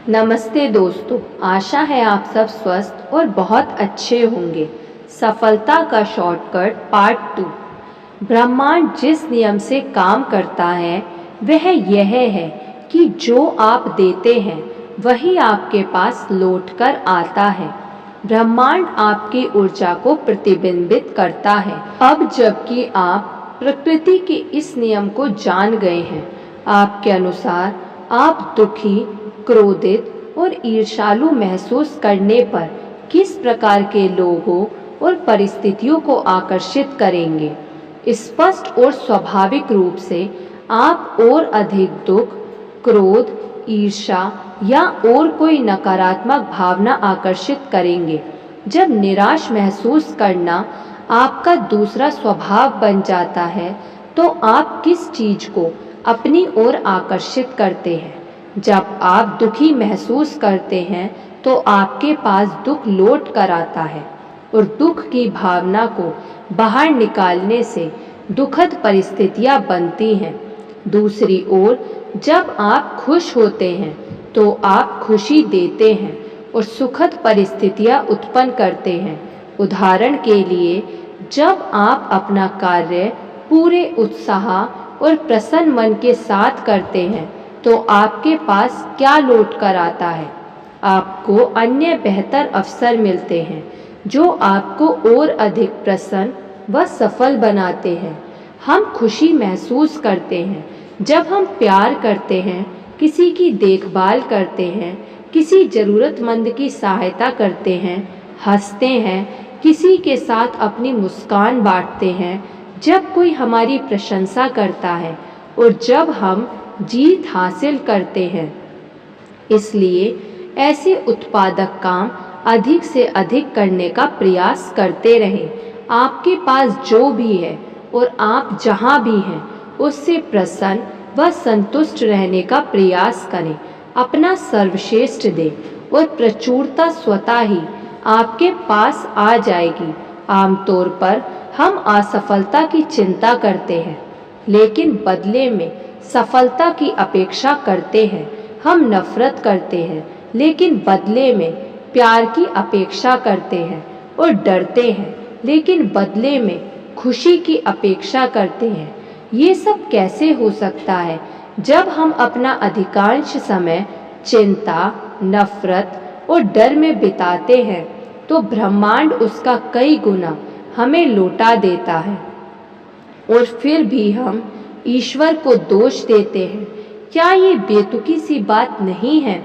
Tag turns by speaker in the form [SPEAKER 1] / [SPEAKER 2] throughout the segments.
[SPEAKER 1] नमस्ते दोस्तों, आशा है आप सब स्वस्थ और बहुत अच्छे होंगे। सफलता का शॉर्टकट पार्ट 2। ब्रह्मांड जिस नियम से काम करता है वह यह है कि जो आप देते हैं वही आपके पास लौटकर आता है। ब्रह्मांड आपकी ऊर्जा को प्रतिबिंबित करता है। अब जबकि आप प्रकृति के इस नियम को जान गए हैं, आपके अनुसार आप दुखी, क्रोधित और ईर्ष्यालु महसूस करने पर किस प्रकार के लोगों और परिस्थितियों को आकर्षित करेंगे। स्पष्ट और स्वाभाविक रूप से आप और अधिक दुख, क्रोध, ईर्ष्या या और कोई नकारात्मक भावना आकर्षित करेंगे। जब निराश महसूस करना आपका दूसरा स्वभाव बन जाता है तो आप किस चीज को अपनी ओर आकर्षित करते हैं। जब आप दुखी महसूस करते हैं तो आपके पास दुख लौट कर आता है और दुख की भावना को बाहर निकालने से दुखद परिस्थितियां बनती हैं। दूसरी ओर जब आप खुश होते हैं तो आप खुशी देते हैं और सुखद परिस्थितियां उत्पन्न करते हैं। उदाहरण के लिए, जब आप अपना कार्य पूरे उत्साह और प्रसन्न मन के साथ करते हैं तो आपके पास क्या लौट कर आता है। आपको अन्य बेहतर अवसर मिलते हैं जो आपको और अधिक प्रसन्न व सफल बनाते हैं। हम खुशी महसूस करते हैं जब हम प्यार करते हैं, किसी की देखभाल करते हैं, किसी ज़रूरतमंद की सहायता करते हैं, हंसते हैं, किसी के साथ अपनी मुस्कान बांटते हैं, जब कोई हमारी प्रशंसा करता है और जब हम जीत हासिल करते हैं। इसलिए ऐसे उत्पादक काम अधिक से अधिक करने का प्रयास करते रहें। आपके पास जो भी है और आप जहां भी हैं उससे प्रसन्न व संतुष्ट रहने का प्रयास करें। अपना सर्वश्रेष्ठ दें और प्रचुरता स्वतः ही आपके पास आ जाएगी। आमतौर पर हम असफलता की चिंता करते हैं लेकिन बदले में सफलता की अपेक्षा करते हैं। हम नफरत करते हैं लेकिन बदले में प्यार की अपेक्षा करते हैं और डरते हैं लेकिन बदले में खुशी की अपेक्षा करते हैं। ये सब कैसे हो सकता है जब हम अपना अधिकांश समय चिंता, नफरत और डर में बिताते हैं तो ब्रह्मांड उसका कई गुना हमें लौटा देता है और फिर भी हम ईश्वर को दोष देते हैं। क्या ये बेतुकी सी बात नहीं है?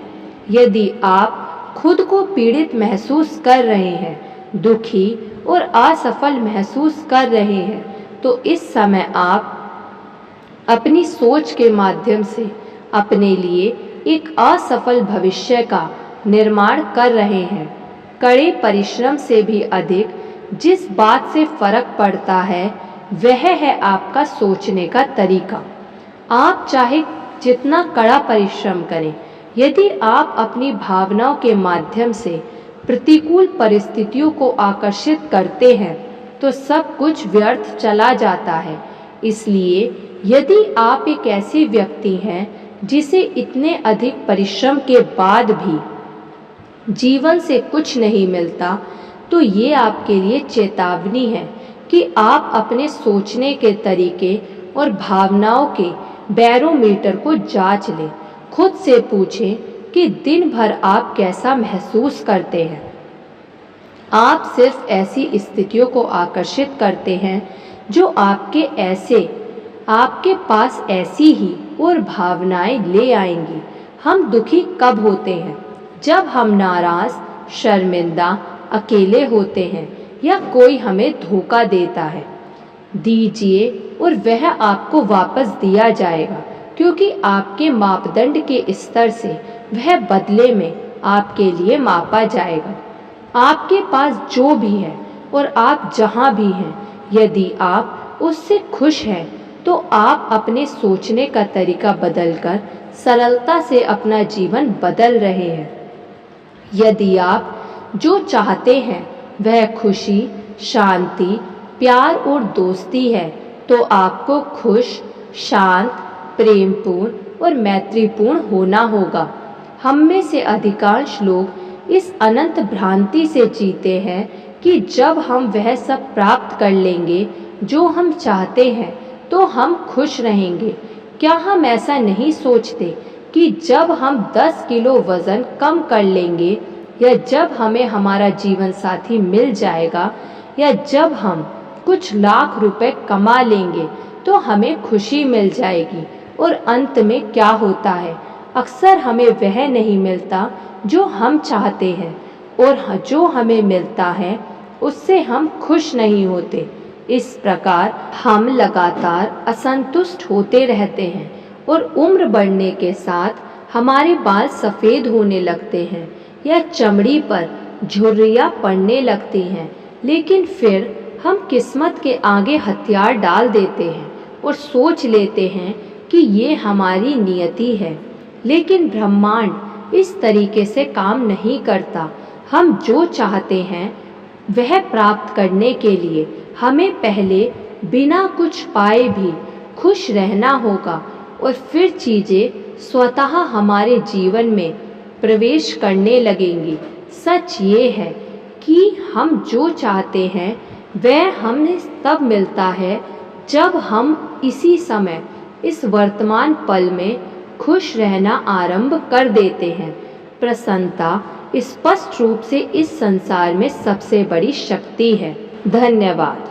[SPEAKER 1] यदि आप खुद को पीड़ित महसूस कर रहे हैं, दुखी और असफल महसूस कर रहे हैं, तो इस समय आप अपनी सोच के माध्यम से अपने लिए एक असफल भविष्य का निर्माण कर रहे हैं। कड़े परिश्रम से भी अधिक जिस बात से फर्क पड़ता है वह है आपका सोचने का तरीका। आप चाहे जितना कड़ा परिश्रम करें, यदि आप अपनी भावनाओं के माध्यम से प्रतिकूल परिस्थितियों को आकर्षित करते हैं तो सब कुछ व्यर्थ चला जाता है। इसलिए यदि आप एक ऐसे व्यक्ति हैं जिसे इतने अधिक परिश्रम के बाद भी जीवन से कुछ नहीं मिलता, तो ये आपके लिए चेतावनी है कि आप अपने सोचने के तरीके और भावनाओं के बैरोमीटर को जांच लें। खुद से पूछें कि दिन भर आप कैसा महसूस करते हैं। आप सिर्फ ऐसी स्थितियों को आकर्षित करते हैं जो आपके पास ऐसी ही और भावनाएं ले आएंगी। हम दुखी कब होते हैं? जब हम नाराज, शर्मिंदा, अकेले होते हैं या कोई हमें धोखा देता है। दीजिए और वह आपको वापस दिया जाएगा, क्योंकि आपके मापदंड के स्तर से वह बदले में आपके लिए मापा जाएगा। आपके पास जो भी है और आप जहां भी हैं, यदि आप उससे खुश हैं तो आप अपने सोचने का तरीका बदलकर सरलता से अपना जीवन बदल रहे हैं। यदि आप जो चाहते हैं वह खुशी, शांति, प्यार और दोस्ती है तो आपको खुश, शांत, प्रेमपूर्ण और मैत्रीपूर्ण होना होगा। हम में से अधिकांश लोग इस अनंत भ्रांति से जीते हैं कि जब हम वह सब प्राप्त कर लेंगे जो हम चाहते हैं तो हम खुश रहेंगे। क्या हम ऐसा नहीं सोचते कि जब हम 10 किलो वज़न कम कर लेंगे, या जब हमें हमारा जीवन साथी मिल जाएगा, या जब हम कुछ लाख रुपए कमा लेंगे तो हमें खुशी मिल जाएगी? और अंत में क्या होता है? अक्सर हमें वह नहीं मिलता जो हम चाहते हैं, और जो हमें मिलता है उससे हम खुश नहीं होते। इस प्रकार हम लगातार असंतुष्ट होते रहते हैं, और उम्र बढ़ने के साथ हमारे बाल सफ़ेद होने लगते हैं या चमड़ी पर झुर्रियाँ पड़ने लगती हैं। लेकिन फिर हम किस्मत के आगे हथियार डाल देते हैं और सोच लेते हैं कि ये हमारी नियति है। लेकिन ब्रह्मांड इस तरीके से काम नहीं करता। हम जो चाहते हैं वह प्राप्त करने के लिए हमें पहले बिना कुछ पाए भी खुश रहना होगा, और फिर चीज़ें स्वतः हमारे जीवन में प्रवेश करने लगेंगी। सच ये है कि हम जो चाहते हैं वह हमें तब मिलता है जब हम इसी समय, इस वर्तमान पल में खुश रहना आरंभ कर देते हैं। प्रसन्नता स्पष्ट रूप से इस संसार में सबसे बड़ी शक्ति है। धन्यवाद।